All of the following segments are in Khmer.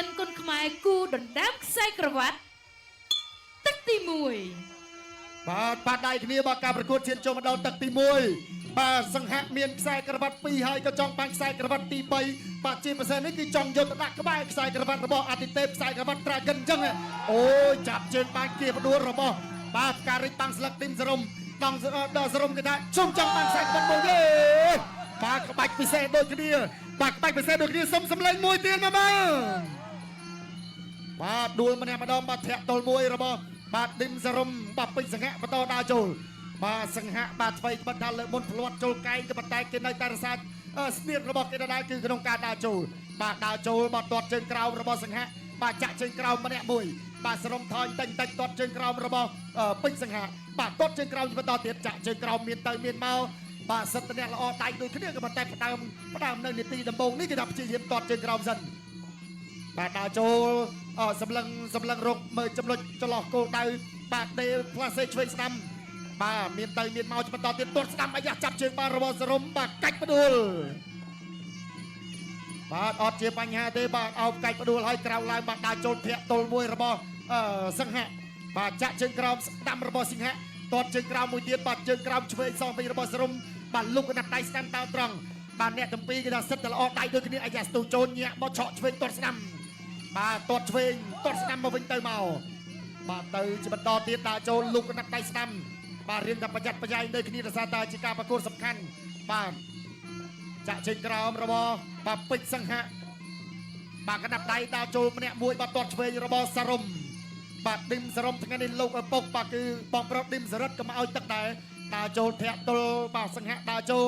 Dragon គុណខ្មែរគូដណ្ដើមខ្សែក្រវ៉ាត់ទឹកទី1បាទដៃគ្នាបើការប្រកួតជាតិចូលមកដល់ទឹកទី1បាទសង្ហៈមានខ្សែក្រវ៉ាត់2ហើយក៏ចង់បាញ់ខ្សែក្រវ៉ាត់ទី3បាទជាពិសេសនេះគឺចង់យកទៅដាក់ក្បែរខ្សែក្រវ៉ាត់របស់អាទិទេពខ្សែក្រវ៉ាត់ Dragon អញ្ចឹងអូយចាប់ជើងបាញ់គៀបដួលរបស់បាទការរិចបាំងស្លឹកទីមសរុំដល់សរុំគេថាជុំចង់បាញ់ខ្សែក្រវ៉ាត់មួយទេបាទក្បាច់ពិសេសដូចគ្នាបាទក្បាច់ពិសេសដូចគ្នាសុំសម្លេងមួយទៀតមកបាទដួលម្នាក់ម្ដងបាទធាក់ទល់មួយរបស់បាទឌឹមសរុំបាទពេជ្រសង្ហៈបន្តដើរចូលបាទសង្ហៈបាទថ្មីបិទថាលើមុនផ្លាត់ចូលកែងក៏ប៉ុន្តែគេនៅតែរសាស្នៀតរបស់គេដដែលគឺក្នុងការដើរចូលបាទដើរចូលបាទទាត់ជើងក្រោមរបស់សង្ហៈបាទចាក់ជើងក្រោមម្នាក់មួយបាទសរុំថយតិចតិចទាត់ជើងក្រោមរបស់ពេជ្រសង្ហៈបាទទាត់ជើងក្រោមបន្តទៀតចាក់ជើងក្រោមមានទៅមានមកបាទសិតតអ្នកល្អដៃដូចគ្នាក៏ប៉ុន្តែផ្ដើមនៅនាទីដំបូងនេះគេថាព្យាយាមទាត់ជើងក្រោមសិនបាទដើរចូលសម្លឹងរកមើលចំណុចចន្លោះគោលដៅបាទដេផ្លាសេឆ្វេងស្ដាំបាទមានទៅមានមកបន្តទៀតទាត់ស្ដាំអាយ៉ាចាប់ជើងបានរបស់សរុំបាទកាច់ផ្ដួលបាទអត់ជាបញ្ហាទេបាទអោបកាច់ផ្ដួលហើយក្រៅឡើងបាទដើរចូលធាក់ទល់មួយរបស់សង្ហៈបាទចាក់ជើងក្រោមស្ដាំរបស់សិង្ហៈទាត់ជើងក្រោមមួយទៀតបាទជើងក្រោមឆ្វេងសងវិញរបស់សរុំបាទលុកកណ្ដាប់ដៃស្ដាំតោត្រង់បាទអ្នកទាំងពីរគេថាសិតតែល្អដៃដូចគ្នាអាយ៉ាស្ទូចូលញាក់មកឆក់ឆ្វេងទាត់ស្ដាំបាទទាត់ឆ្វេងទាត់ស្ដាំមកវិញទៅមកបាទទៅជាបន្តទៀតដើរចូលលុកកណ្ដាប់ដៃស្ដាំបាទរៀនតែប្រយ័ត្នប្រយែងដូចគ្នាដោយសារតែជាការប្រកួតសំខាន់បាទចាក់ជើងក្រោមរបស់បាទពេជ្រសង្ហៈបាទកណ្ដាប់ដៃដើរចូលម្នាក់មួយបាទទាត់ឆ្វេងរបស់សរុំបាទឌឹមសរុំថ្ងៃនេះលោកឪពុកបាទគឺបងប្រុសឌឹមសរិទ្ធក៏មកឲ្យទឹកដែរដើរចូលធាក់ទល់បាទសង្ហៈដើរចូល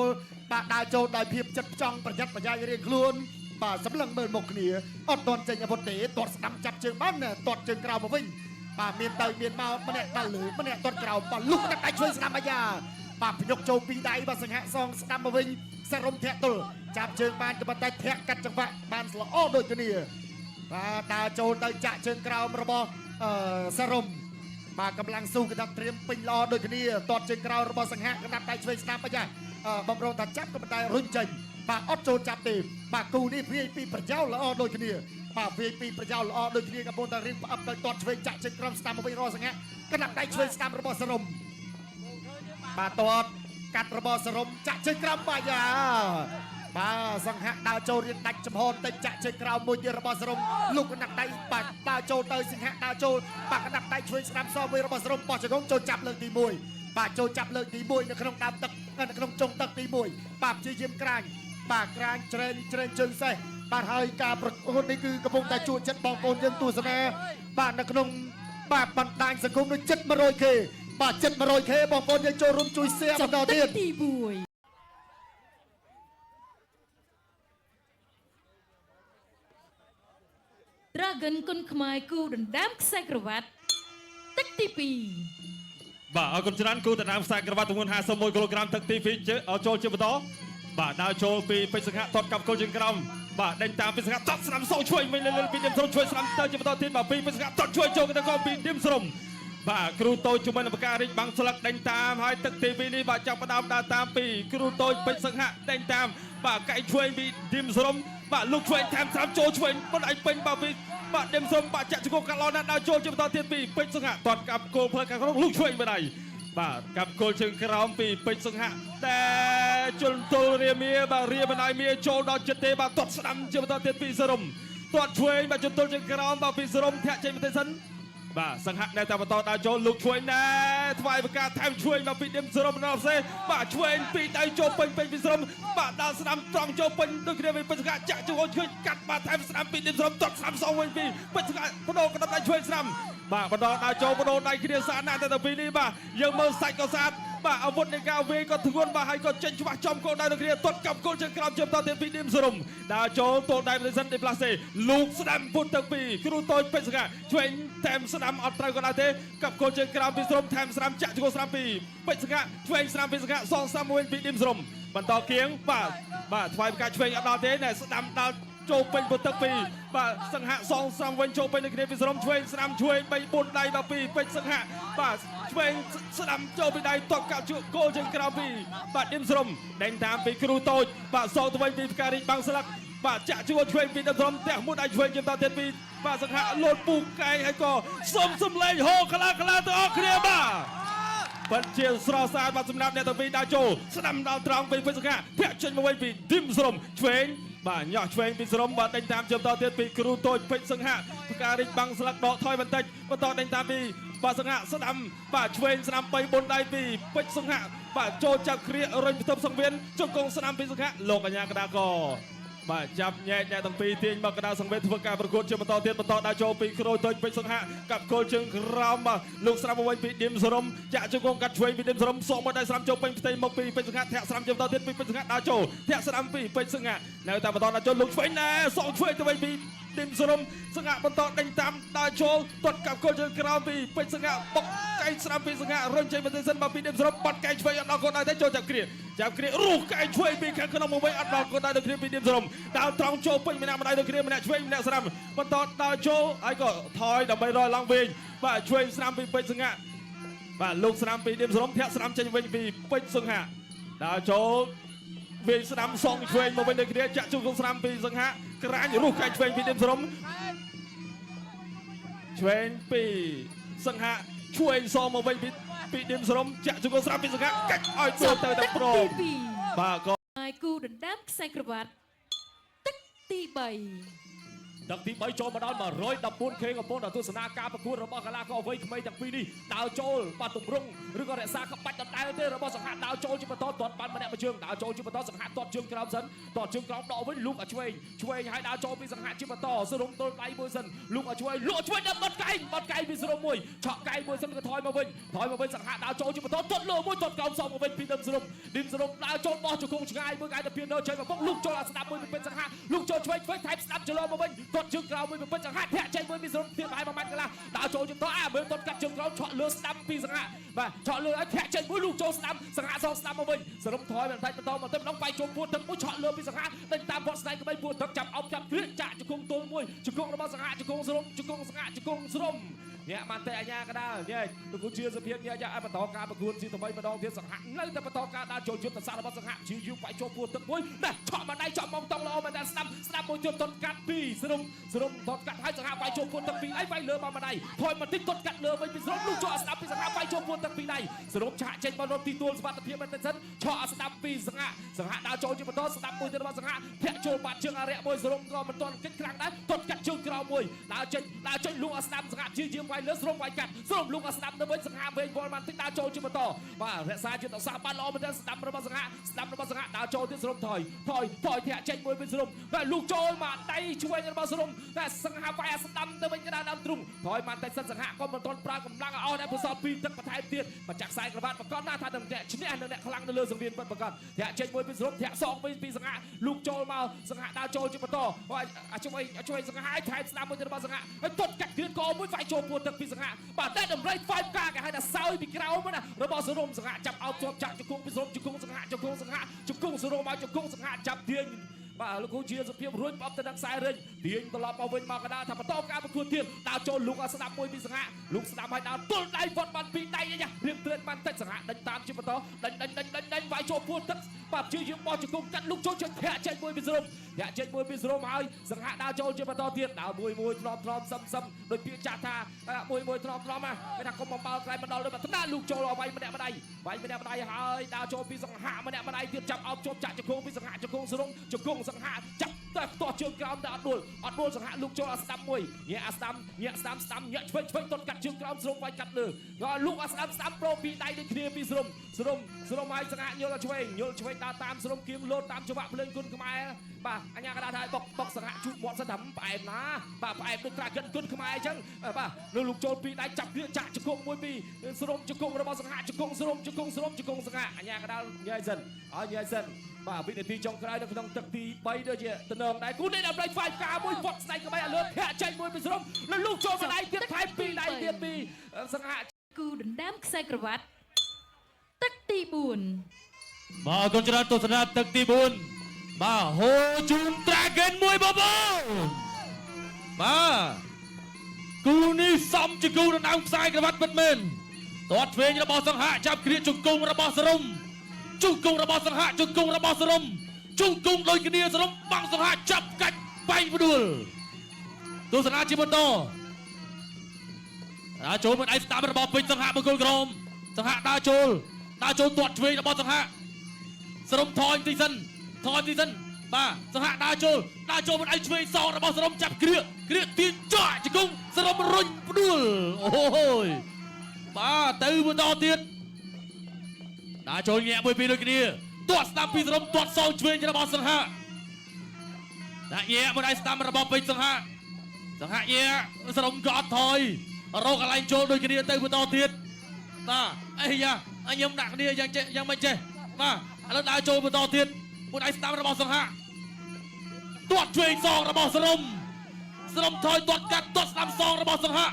បាទដើរចូលដោយភាពចិត្តចង់ប្រយ័ត្នប្រយែងរៀងខ្លួនបាទសម្លឹងមើលមុខគ្នាអត់ទាន់ចេញអាវុធទេទាត់ស្ដាំចាប់ជើងបានទាត់ជើងក្រោមមកវិញបាទមានទៅមានមកម្នាក់ដល់លើម្នាក់ទាត់ក្រោមបាទលុកដាក់ដៃជួយស្ដាំអាយ៉ាបាទភ្ញុកចូលពីដៃបាទសង្ហៈសងស្ដាំមកវិញសរុំធាក់ទល់ចាប់ជើងបានក៏ប៉ុន្តែធាក់កាត់ចង្វាក់បានល្អដូចគ្នាបាទដើរចូលទៅចាក់ជើងក្រោមរបស់សរុំបាទកម្លាំងស៊ូគេថាត្រៀមពេញល្អដូចគ្នាទាត់ជើងក្រោមរបស់សង្ហៈកណ្ដាប់ដៃឆ្វេងស្ដាំអាយ៉ាបំរុងថាចាប់ក៏ប៉ុន្តែរុញចេញបាទអត់ចូលចាប់ទេបាទគូនេះវាយពីប្រយោលល្អដូចគ្នាបាទវាយពីប្រយោលល្អដូចគ្នាកំពុងតែរៀនផ្អឹបទៅទាត់ឆ្វេងចាក់ជើងក្រោមស្ដាំមកវិញរកសង្ហៈកណ្ដាប់ដៃឆ្វេងស្ដាំរបស់សរុំបាទទាត់កាត់របស់សរុំចាក់ជើងក្រោមបាយ៉ាបាទសង្ហៈដើរចូលរៀនដាច់ចំហបន្តិចចាក់ជើងក្រោមមួយទៀតរបស់សរុំលុកកណ្ដាប់ដៃបាទដើរចូលទៅសង្ហៈដើរចូលបាទកណ្ដាប់ដៃឆ្វេងស្ដាំសងមួយរបស់សរុំបោះជង្គង់ចូលចាប់លើកទី1បាទចូលចាប់លើកទី1នៅក្នុងដើមទឹកនៅក្នុងចុងទឹកទី1បាទព្យាយាមក្រាញបាទក្រាញជ្រែងជើងសេះបាទហើយការប្រកួតនេះគឺកំពុងតែជួចិត្តបងប្អូនយើងទស្សនាបាទនៅក្នុងបាទបណ្ដាញសង្គមដូចចិត្ត 100K បាទចិត្ត 100K បងប្អូនយើងចូលរួមជួយ share បន្តទៀតទី1 Dragon គុណខ្មែរគូដណ្ដើមខ្សែក្រវ៉ាត់ទឹកទី2បាទអរគុណច្រើនគូដណ្ដើមខ្សែក្រវ៉ាត់ទម្ងន់51គីឡូក្រាមទឹកទី2ចូលជាបន្តបាទដើរចូលពីពេជ្រសង្ហៈទាត់កាប់គល់ជើងក្រោមបាទដេញតាមពេជ្រសង្ហៈទាត់ស្ដាំសោឆ្វេងវិញលើពីឌឹមសរុំឆ្វេងស្ដាំទៅជាបន្តទៀតបាទពីពេជ្រសង្ហៈទាត់ឆ្វេងចូលទៅកោពីឌឹមសរុំបាទគ្រូតូចជំនាញបការិចបាំងស្លឹកដេញតាមហើយទឹកទី2នេះបាទចាប់ផ្ដើមដើរតាមពីគ្រូតូចពេជ្រសង្ហៈដេញតាមបាទកែឆ្វេងពីឌឹមសរុំបាទលោកឆ្វេងតាមស្ដាំចូលឆ្វេងមិនអាចពេញបាទពីបាទឌឹមសរុំបាទចាក់ជង្គង់កាឡោណាដើរចូលជាបន្តទៀតពីពេជ្រសង្ហៈទាត់កាប់គល់ផ្លូវខាងក្នុងលោកឆ្វេងបណ្ដៃបាទកាប់គល់ជើងក្រោមពីពេជ្រសង្ហៈតែជលទល់រាមាបាទរាបណ្ដៃមាចូលដល់ចិត្តទេបាទទាត់ស្ដាំជាបន្តទៀតពីសរុំទាត់ឆ្វេងបាទជលទល់ជើងក្រោមបាទពីសរុំធាក់ចេញបន្តិចសិនបាទសង្ហៈនៅតែបន្តដើរចូលលោកឆ្វេងដែរថ្វាយប្រកាសថែមឆ្វេងមកពីឌឹមសរុំដល់ផ្សេងបាទឆ្វេងពីដៃចូលពេញពីសរុំបាទដើរស្ដាំត្រង់ចូលពេញដូចគ្នាពីពេជ្រសង្ហៈចាក់ជង្គង់ឆ្វេងកាត់បាទថែមស្ដាំពីឌឹមសរុំទាត់ស្ដាំសងវិញពីពេជ្រសង្ហៈបដូរកណ្ដាប់ដៃឆ្វេងស្ដាំបាទបន្តដើរចូលបដូរដៃគ្នាស្អាតណាស់តែទៅពីនេះបាទយើងមើលសាច់ក៏ស្អាតបាទអាវុធនៃការវាយក៏ធ្ងន់បាទហើយក៏ចេញច្បាស់ចំគោលដៅនឹងគ្នាទាត់កាប់គោលជើងក្រោមជាបន្តទៀតពីឌឹមសរុំដើរចូលទល់ដៃប្រសិនទីផ្លាសេលោកស្ដាំពុតទឹកពីគ្រូតូចពេជ្រសង្ហៈឆ្វេងថែមស្ដាំអត់ត្រូវក៏ដែរទេកាប់គោលជើងក្រោមពីសរុំថែមស្ដាំចាក់ជង្គង់ស្ដាំពីពេជ្រសង្ហៈឆ្វេងស្ដាំពីសង្ហៈសងស្ដាំមួយពីឌឹមសរុំបន្តគៀងបាទថ្វាយប្រកាសឆ្វេងអត់ដល់ទេណែស្ដាំដល់ចូលពេញពុតទឹកពីបាទសង្ហៈសងស្ដាំវិញចូលពេញនៅគ្នាពីសរុំឆ្វេងស្ដាំឆ្វេង3 4ដៃដល់ពីពេជ្រសង្ហៈបាទឆ្វេងស្ដាំចូលពីដៃទាត់កាប់គោលជើងក្រោមពីបាទឌឹមសរុំដេញតាមពីគ្រូតូចបាទសងទៅវិញពីផ្ការីកបាំងស្លឹក បាទចាក់ជួឆ្វេងពីដើមត្រឹមតែមួយដៃឆ្វេងជាបន្តទៀតពីបាទសង្ហាលោតពូកែងហើយក៏សំលេងហូខ្លាំងទាំងអស់គ្នាបាទពិតជាស្រស់ស្អាតបាទសម្រាប់អ្នកទាំងពីរដើរចូលស្ដាំដល់ត្រង់ពីពេជ្រសង្ហាធាក់ចេញមកវិញពីឌីមស្រមឆ្វេងបាទញ៉ោះឆ្វេងពីស្រមបាទដេញតាមជាបន្តទៀតពីគ្រូតូចពេជ្រសង្ហាផ្ការិចបាំងស្លឹកដកថយបន្តិចបន្តដេញតាមពីបាទសង្ហាស្ដាំបាទឆ្វេងស្ដាំ3 4ដៃពីពេជ្រសង្ហាបាទចូលចាប់គ្រារុញផ្ទប់សង្វៀនជង្គង់ស្ដាំពីសង្ហាលោកកញ្ញាកដាកបាទចាប់ញែកអ្នកទាំងពីរទាញមកកណ្ដាលសង្វេនធ្វើការប្រកួតជាបន្តទៀតបន្តដើរចូលពីគ្រូតូចពេជ្រសង្ហាកាប់គល់ជើងក្រោមបាទលោកស្ដាំមកវិញពីឌីមសរមចាក់ជង្គង់កាត់ឆ្វេងពីឌីមសរមសងមកដៃស្ដាំចូលពេញផ្ទៃមកពីពេជ្រសង្ហាធាក់ស្ដាំជាបន្តទៀតពីពេជ្រសង្ហាដើរចូលធាក់ស្ដាំពីពេជ្រសង្ហានៅតែបន្តដើរចូលលោកឆ្វេងណែសងឆ្វេងទៅវិញពីឌីមសរមសង្ហាបន្តដេញតាមដើរចូលទាត់កាប់គល់ជើងក្រោមពីពេជ្រសង្ហាបុកកែងស្ដាំពីសង្ហារុញចេញបន្តិចសិនមកពីឌីមសរមបាត់កែងឆ្វេងអត់ដល់កូនដៃទេចូលចាប់គ្រារុះកែងឆ្វេងពីខាងក្នុងមកវិញអត់ដល់កូនដៃទៅគ្រាពីឌីមសរមដើរត្រង់ចូលពេញម្នាក់ម្ដាយទៅគ្រាម្នាក់ឆ្វេងម្នាក់ស្ដាំបន្តដើរចូលហើយក៏ថយដើម្បីរយឡើងវិញបាទឆ្វេងស្ដាំពីពេជ្រសង្ហាបាទលោកស្ដាំពីឌីមសរមធាក់ស្ដាំចេញវិញពីពេជ្រសង្ហាដើរចូលវិញស្ដាំសងឆ្វេងមកវិញទៅគ្រាចាក់ជង្គង់ស្ដាំពីសង្ហាក្រាញរុះកែងឆ្វេងពីឌីមសរមឆ្វេងពីសង្ហាឆ្វេងសងមកវិញពីឌីមសរមចាក់ជង្គង់ស្ដាំពីសង្ហាកាច់ឲ្យចូលទៅតែប្របាទក៏ហើយគូដណ្ដើមខ្សែក្រវ៉ាត់ទឹកទី3 ដឹកទី3ចូលមកដល់ 114K កំពុងទស្សនាការប្រកួតរបស់កីឡាករវ័យក្មេងទាំងពីរនេះដើរចូលបាត់ទម្រង់ឬក៏រក្សាក្បាច់ដដែលទេរបស់សង្ហាដើរចូលជាបន្តទាត់បានម្នាក់មួយជើងដើរចូលជាបន្តសង្ហាទាត់ជើងក្រោមសិនទាត់ជើងក្រោមដកវិញលូកឲ្យឆ្វេងហើយដើរចូលពីសង្ហាជាបន្តសរុបទល់ដៃមួយសិនលូកឲ្យឆ្វេងដល់បាត់កែងពីសរុបមួយឆក់កែងមួយសិនក៏ថយមកវិញសង្ហាដើរចូលជាបន្តទាត់លើមួយទាត់ក្រោមសងមកវិញពីឌីមសរុបដើរចូលបោះជង្គង់ឆ្ងាយមួយកាយទៅពីនៅចេញមកពុកលូកចូលអាស្ដាប់មួយពីពេជ្រសង្ហាលូកចូលឆ្វេងថែបស្ដាប់ចលោមកវិញទាត់ជើងក្រោមមួយពីពេជ្រសង្ហាធាក់ចេញមួយពីសរុបទៀតហើយមួយម៉ាត់កន្លះដើរចូលជាបន្តមើលទាត់កាត់ជើងក្រោមឆក់លើស្ដាប់ពីសង្ហាបាទឆក់លើឲ្យធាក់ចេញមួយលូកចូលស្ដាប់សង្ហាសងស្ដាប់មកវិញសរុបថយបន្តិចម្ដងបាយជុំពួតទឹកមួយឆក់លើពីសង្ហាដេញតាមវត្តស្នែងក្បីពួតទឹកចាប់អោបចាប់គ្រាចាក់ជង្គង់ទល់មួយជង្គង់របស់សង្ហាជង្គង់សរុបជង្គង់សង្ហាជង្គង់ស្រុំអ្នកបានតែអញ្ញាកដាលញ៉ែលោកគ្រូជាសភាពញ៉ែឲ្យបន្តការប្រកួតជាថ្មីម្ដងទៀតសង្ហានៅតែបន្តការដើរចូលយុទ្ធសាស្ត្ររបស់សង្ហាជាយូរបាយជុំពួតទឹកមួយណាឆក់មកដៃឆក់មកតង់ល្អមែនតែស្ដាប់មួយទៀតទាត់កាត់ពីសរុបទាត់កាត់ឲ្យសង្ហាបាយជុំពួតទឹកពីរដៃវាយលើមកម្ដាយថយមកតិចទាត់កាត់លើវិញពីសរុបលូកចូលស្ដាប់ពីសង្ហាបាយជុំពួតទឹកពីរដៃសរុបឆាកចេញមករត់ទីទួលសុវត្ថិភាពមែនតែសិនឆក់ស្ដាប់ពីសង្ហាដើរចូលជាបន្តស្ដាប់មួយទៀតរបស់សង្ហាធាក់ចូលបាត់ជើងអរិយមួយសរុបក៏មិនទាន់គិតខ្លាំងដែរទាត់កាត់ជើងក្រោមមួយដើរចេញលូកស្ដាប់សង្ហាជាយាមវាយលើសរុបវាយកាត់សរុបលូកស្ដាប់ទៅវិញសង្ហាវិញវល់បានតិចដើរចូលជាបន្តបាទរក្សាយុទ្ធសាស្ត្របានល្អមែនទែនស្ដាប់របស់សង្ហាដើរចូលទៀតសរុបថយធាក់ចេញមួយវិញសរុបបាទលូកចូលមកដៃឆ្វេងរបស់សរុបតែសង្ហាវាយអាស្ដាំទៅវិញកណ្ដាលដើមទ្រូងថយបានតែសិនសង្ហាក៏មិនទាន់ប្រើកម្លាំងឲ្យអស់ដែរព្រោះសល់ពីទឹកបន្ថែមទៀតមកចាក់ខ្សែក្រវ៉ាត់ប្រកាសណាថានឹងឈ្នះនឹងអ្នកខ្លាំងនៅលើសង្វៀនពិតប្រកបធាក់ចេញមួយវិញសរុបធាក់សងវិញពីសង្ហាលូកចូលមកសង្ហាដើរចូលជាបន្តហើយជួយសង្ហាឲ្យថែមស្ដាំមួយទៀតរបស់សង្ហាហើយទាត់កាត់គ្រឿនកមួយវាយចូលពួតទឹកពីសង្ហាបាទតែតម្រៃ5ការគេហៅថាសោយពីក្រោមណារបស់សរុបសង្ហាចាប់អោបជាប់ចាក់ជង្គង់ពីសរុបជង្គង់សង្ហាជង្គង់សរុបមកជង្គង់សង្ហាចាប់ទាញបាទលោកគ្រូជាសភាពរួចបបទៅដល់ខ្សែរេញទាញត្រឡប់មកវិញមកកណ្ដាលថាបន្តការប្រកួតទៀតដើរចូលលូកឲ្យស្ដាប់មួយពីសង្ហាលូកស្ដាប់ឲ្យដើរទល់ដៃវត្តបានពីរដៃយ៉ារៀបទឿនបានតិចសង្ហាដេញតាមជាបន្តដេញវាយចូលពួតទឹកបាទជាយើងបោះជង្គង់កាត់លូកចូលជើងធាក់ចេញមួយពីសរុបហើយសង្ហាដើរចូលជាបន្តទៀតដើរមួយធ្លាប់សឹមដោយពាក្យចាស់ថាមួយធ្លាប់ណាគេថាកុំបំបោក្រែមកដល់ដូចថ្នាក់លូកចូលឲ្យវាយម្នាក់ម្ដាយហើយដើរចូលពីសង្ហាម្នាក់ម្ដាយទៀតចាប់អោបជាប់ចាក់ជង្គង់ពីសង្ហាជង្គង់សរុបជង្គង់សង្ហាចាប់តែផ្ទាស់ជើងក្រោមតែអត់ដួលសង្ហាលូកចូលឲ្យស្ដាប់មួយញាក់ស្ដាំញាក់ឆ្វេងទាត់កាត់ជើងក្រោមសរុបវាយកាត់លើហើយលូកឲ្យស្ដាំប្រូពីដៃដូចគ្នាពីសរុបឲ្យសង្ហាយល់ឲ្យឆ្វេងដើរតាមសរុបគៀងលោតតាមចង្វាក់ភ្លើងគុណខ្មែរបាទអញ្ញាកដាថាបុកសង្ហាជូតមាត់សិនថាផ្អែមណាបាទផ្អែមដូចត្រាកិនគុណខ្មែរអញ្ចឹងបាទលូកចូលពីដៃចាប់គ្រឿងចាក់ជង្គង់មួយពីសរុបជង្គង់របស់សង្ហាជង្គង់សរុបជង្គង់សង្ហាអញ្ញាកដាញ៉ៃសិនបាទវិនាទីចុងក្រោយនៅក្នុងទឹកទី3ដូចជាតំណងដែរគូនេះដល់ប្រៃ5ការមួយវត្តស្ដេចក្បែរឲ្យលើធាក់ចេញមួយពីសរុបលូកចូលមួយដៃទៀតថែមពីរដៃទៀតពីសង្ហាគូដណ្ដើមខ្សែក្រវ៉ាត់ទឹកទី4បាទកូនច្រើនទស្សនាទឹកទី4បាទហូជូន Dragon មួយបងបាទគូនេះសំជាគូដណ្ដើមខ្សែក្រវ៉ាត់ពិតមែនទាត់ឆ្វេងរបស់សង្ហាចាប់គ្រាជង្គង់របស់សរុបជង្គង់របស់សង្ហាជង្គង់របស់សរុប ជុំគង់ដោយគ្នាសរុបបាំងសង្ហាចាប់កាច់បែកផ្ដួលទស្សនាជាបន្តដើរចូលមិនឯស្ដាំរបស់ពេជ្រសង្ហាបង្គោលក្រមសង្ហាដើរចូលទាត់ឆ្វេងរបស់សង្ហាសរុបថយទីសិនបាទសង្ហាដើរចូលមិនឯឆ្វេងសងរបស់សរុបចាប់គ្រាទាញចាក់ជង្គង់សរុបរុញផ្ដួលអូយបាទទៅបន្តទៀតដើរចូលញាក់មួយពីរដូចគ្នាទាត់ស្ដាំពីសរុបទាត់សងឆ្វេងរបស់សង្ហាដាក់ញាក់មិនឯស្ដាំរបស់ពេជ្រសង្ហាញាក់សរុបក៏អត់ថយរកកន្លែងចូលដូចគ្នាទៅបន្តទៀតបាទអីយ៉ាខ្ញុំដាក់គ្នាយ៉ាងមិនចេះបាទឥឡូវដើរចូលបន្តទៀតមួយឯស្ដាំរបស់សង្ហាទាត់ឆ្វេងសងរបស់សរុបថយទាត់កាត់ទាត់ស្ដាំសងរបស់សង្ហា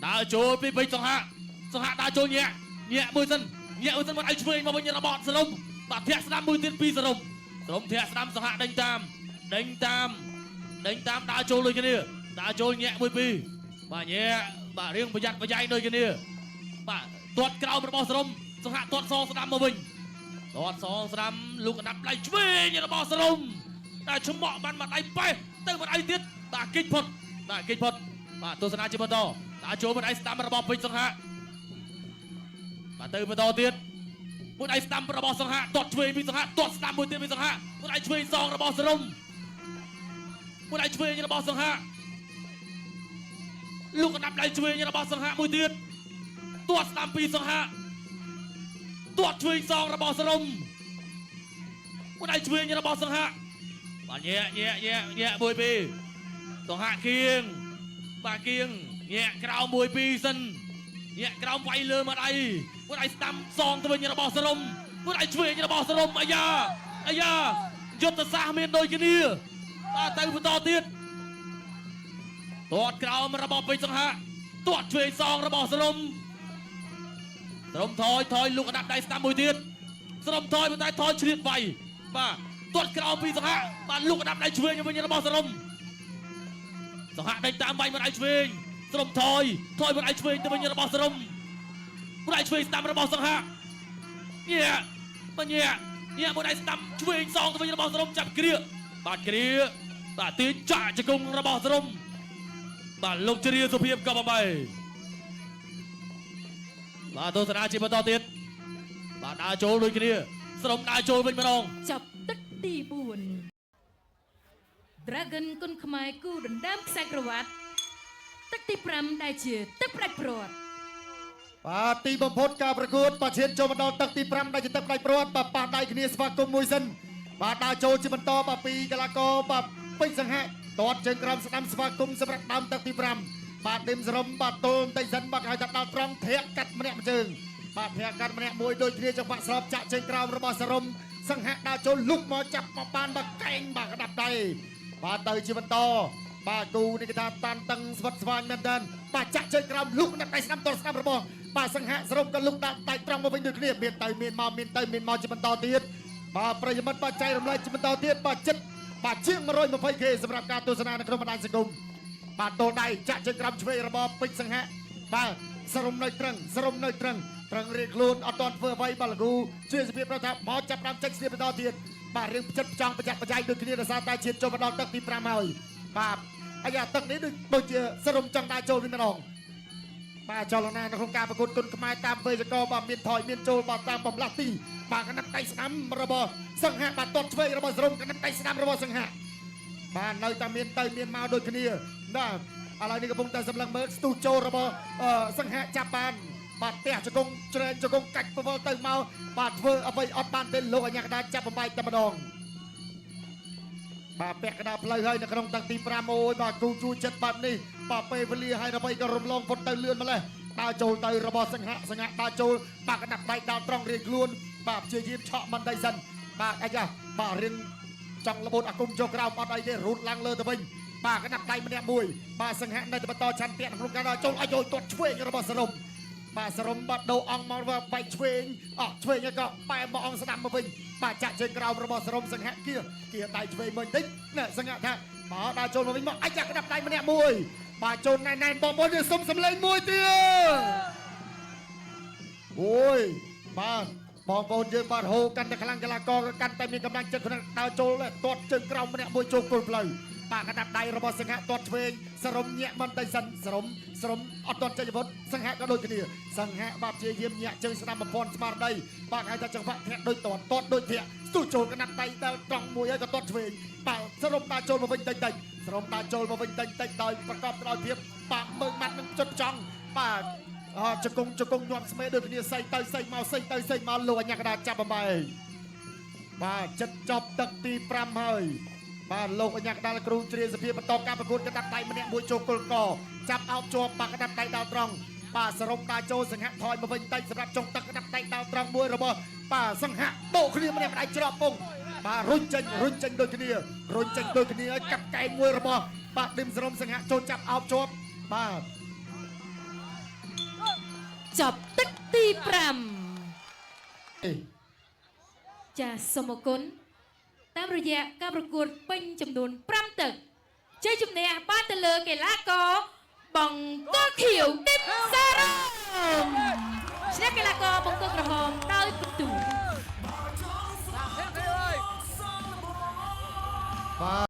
ដើរចូលពីពេជ្រសង្ហាដើរចូលញាក់មួយសិនមិនឲ្យឆ្វេងមកវិញរបស់សរុបបាទធាក់ស្ដាំមួយទៀតពីសរុបធាក់ស្ដាំសង្ហាដេញតាមដើរចូលដូចគ្នាដើរចូលញាក់មួយពីរបាទញាក់បាទរៀងប្រយ័ត្នប្រយែងដូចគ្នាបាទទាត់ក្រោមរបស់សរុបសង្ហាទាត់សងស្ដាំមកវិញទាត់សងស្ដាំលោកកណ្ដាប់ដៃឆ្វេងរបស់សរុបតែឆ្មក់បានមួយដៃប៉េះទៅមួយដៃទៀតបាទគេចផុតបាទទស្សនាជាបន្តដើរចូលមួយដៃស្ដាំរបស់ពេជ្រសង្ហាបាទទៅបន្តទៀតមួយដៃស្ដាំរបស់សង្ហាទាត់ឆ្វេងពីសង្ហាទាត់ស្ដាំមួយទៀតពីសង្ហាមួយដៃឆ្វេងសងរបស់សរុបមួយដៃឆ្វេងរបស់សង្ហាលោកកណ្ដាប់ដៃឆ្វេងរបស់សង្ហាមួយទៀតទាត់ស្ដាំពីសង្ហាទាត់ឆ្វេងសងរបស់សរុបមួយដៃឆ្វេងរបស់សង្ហាបាទញាក់មួយពីរសង្ហាគៀងញាក់ក្រោមមួយពីរសិនញាក់ក្រោមវាយលើមួយដៃស្ដាំសងទៅវិញរបស់សរុបមួយដៃឆ្វេងរបស់សរុបអាយ៉ាយុទ្ធសាស្ត្រមានដូចគ្នាបាទទៅបន្តទៀតទាត់ក្រោមរបស់ពេជ្រសង្ហាទាត់ឆ្វេងសងរបស់សរុបថយលោកកណ្ដាប់ដៃស្ដាំមួយទៀតសរុបថយប៉ុន្តែថយជ្រៀតវាយបាទទាត់ក្រោមពីសង្ហាបាទលោកកណ្ដាប់ដៃឆ្វេងវិញរបស់សរុបសង្ហាដេញតាមវាយមួយដៃឆ្វេងសរុបថយមួយដៃឆ្វេងទៅវិញរបស់សរុបមួយដៃឆ្វេងស្ដាំរបស់សង្ហាញាក់មួយដៃស្ដាំឆ្វេងសងទៅវិញរបស់សរុបចាប់គ្រាបាទទាញចាក់ជង្គង់របស់សរុបបាទលោកជ្រាសុភាពក៏បបាយបាទទស្សនាជាបន្តទៀតបាទដើរចូលដូចគ្នាសរុបដើរចូលវិញម្ដងចាប់ទឹកទី4 Dragon គុនខ្មែរគូដណ្ដើមខ្សែក្រវ៉ាត់ទឹកទី5ដែលជាទឹកផ្ដាច់ព្រាត់បាទទីបំផុតការប្រកួតប្រធានចូលមកដល់ទឹកទី5ដែលជាទឹកផ្ដាច់ព្រាត់បាទប៉ះដៃគ្នាស្វាគមន៍មួយសិនបាទដើរចូលជាបន្តបាទពីកីឡាករបាទពេជ្រសង្ហាទាត់ជើងក្រោមស្ដាំស្វាគមន៍សម្រាប់ដើមទឹកទី5បាទឌឹមសរុបបាទទល់បន្តិចសិនបាទឲ្យតែដល់ត្រង់ធាក់កាត់ម្នាក់មួយជើងបាទធាក់កាត់ម្នាក់មួយដូចគ្នាចង្វាក់ស្របចាក់ជើងក្រោមរបស់សរុបសង្ហាដើរចូលលុកមកចាប់មកបានបាទកែងបាទក្តាប់ដៃបាទទៅជាបន្តបាទគូនេះគេថាតានតឹងស្វិតស្វាញមែនតើបាទចាក់ជើងក្រោមលុកដាក់ដៃស្ដាំតស្ដាំរបស់បាទសង្ហាសរុបក៏លុកដាក់ដៃត្រង់មកវិញដូចគ្នាមានមកជាបន្តទៀតបាទប្រិយមិត្តបាទចែករំលែកជាបន្តទៀតបាទចិត្តបាទជាង 120k សម្រាប់ការទស្សនានៅក្នុងបណ្ដាញសង្គមបាទតូនដៃចាក់ជើងក្រោមឆ្វេងរបស់ពេជ្រសង្ហាបាទសរុបនៅត្រឹងត្រឹងរៀងខ្លួនអត់ទាន់ធ្វើអ្វីបាទលោកគ្រូជាសភាពប្រថាមកចាប់តាមចេញស្ទាបបន្តទៀតបាទរឿងផ្ចិតផ្ចង់ប្រចាំប្រចៃដូចគ្នាដោយសារតែជាតិចូលមកដល់ទឹកទី5ហើយបាទអាយ៉ាទឹកនេះដូចជាសរុបចង់ដើរចូលវិញម្ដងបាទចលនានៅក្នុងការប្រកួតគុនខ្មែរតាមវេយ្យាករណ៍បាទមានថយមានចូលបាទតាមបំលាស់ទីបាទកណ្ដាប់ដៃស្ដាំរបស់សង្ហាបាទទាត់ឆ្វេងរបស់សរុបកណ្ដាប់ដៃស្ដាំរបស់សង្ហាបាទនៅតែមានមកដូចគ្នាបាទឥឡូវនេះកំពុងតែសម្លឹងមើលស្ទុះចូលរបស់សង្ហាចាប់បានបាទផ្ទះជង្គង់ជ្រែងជង្គង់កាច់ពវល់ទៅមកបាទធ្វើអ្វីអត់បានទេលោកអាញាកដាចាប់បំបែកតែម្ដងបាទពាក់កណ្ដាលផ្លូវហើយនៅក្នុងតាំងទី5អូយបាទគូជួចិត្តបាទនេះបាទពេលវេលាហើយដើម្បីក៏រំលងផុតទៅលឿនម្លេះដើរចូលទៅរបស់សង្ហាដើរចូលបាទកណ្ដាប់ដៃដល់ត្រង់រៀងខ្លួនបាទព្យាយាមឆក់មិនដៃសិនបាទអាយ៉ាបាទរៀងចង់លបូតអាគុំចុះក្រោមអត់អីទេរូតឡើងលើទៅវិញបាទកណ្ដាប់ដៃម្នាក់មួយបាទសង្ហានៅតែបន្តឆន្ទៈក្នុងការចូលឲ្យចូលទាត់ឆ្វេងរបស់សរុបបាទសរុបបាត់ដូរអង្គមកបែកឆ្វេងឆ្វេងក៏បែកមកអង្គស្ដាំមកវិញបាទចាក់ជើងក្រោមរបស់សរុបសង្ហាគៀដៃឆ្វេងមួយបន្តិចណែសង្ហាថាបាទដើរចូលមកវិញមកអាយ៉ាកណ្ដាប់ដៃម្នាក់មួយបាទចូលណែនបងប្អូនយើងសុំសម្លេងមួយទៀតអូយបាទ បងប្អូនយើងបាទហូកាន់តែខ្លាំងកីឡាករកាន់តែមានកម្លាំងចិត្តក្នុងដើរចូលទាត់ជើងក្រោមម្នាក់មួយចូលគល់ផ្លូវបាទកណ្ដាប់ដៃរបស់សង្ហៈទាត់ឆ្វេងសរុបញាក់មិនទៅសិនសរុបអត់ទាត់ចេញអាវុធសង្ហៈក៏ដូចគ្នាសង្ហៈបាទព្យាយាមញាក់ជើងស្ដាំបំផន់ស្មារតីបាទហៅថាចង្វាក់ធាក់ដូចទាត់ដូចធាក់ស្ទុះចូលកណ្ដាប់ដៃដល់ត្រង់មួយហើយក៏ទាត់ឆ្វេងបាទសរុបដើរចូលមកវិញតិចសរុបដើរចូលមកវិញតិចដោយប្រកបដោយភាពបាទមើងម៉ាត់នឹងចុចចង់បាទជង្គង់ញាប់ស្មេដូចគ្នាសៃទៅសៃមកសៃទៅសៃមកលោកអញ្ញាកដាចាប់បំបែងបាទចិត្តចប់ទឹកទី5ហើយបាទលោកអញ្ញាកដាគ្រូជ្រាបសភាបន្តការប្រកួតកណ្ដាប់ដៃម្នាក់មួយចូលគល់កចាប់អោបជាប់បាក់កណ្ដាប់ដៃដល់ត្រង់បាទសរុបដាចូលសង្ហៈថយមកវិញតិចសម្រាប់ចុងទឹកកណ្ដាប់ដៃដល់ត្រង់មួយរបស់បាទសង្ហៈបោកគ្នាម្នាក់ដៃច្រកពងបាទរុញចេញដូចគ្នាកាប់កែងមួយរបស់បាទឌឹមសរុបសង្ហៈចូលចាប់អោបជាប់បាទ ចប់ទឹកទី5ចាសូមអរគុណតាមរយៈការប្រកួតពេញចំនួន5ទឹកជ័យជំនះបានទៅលើកីឡាករបង្គោលខៀវឌឹមសារ៉មឈ្នះកីឡាករបង្គោលក្រហមដោយពិន្ទុ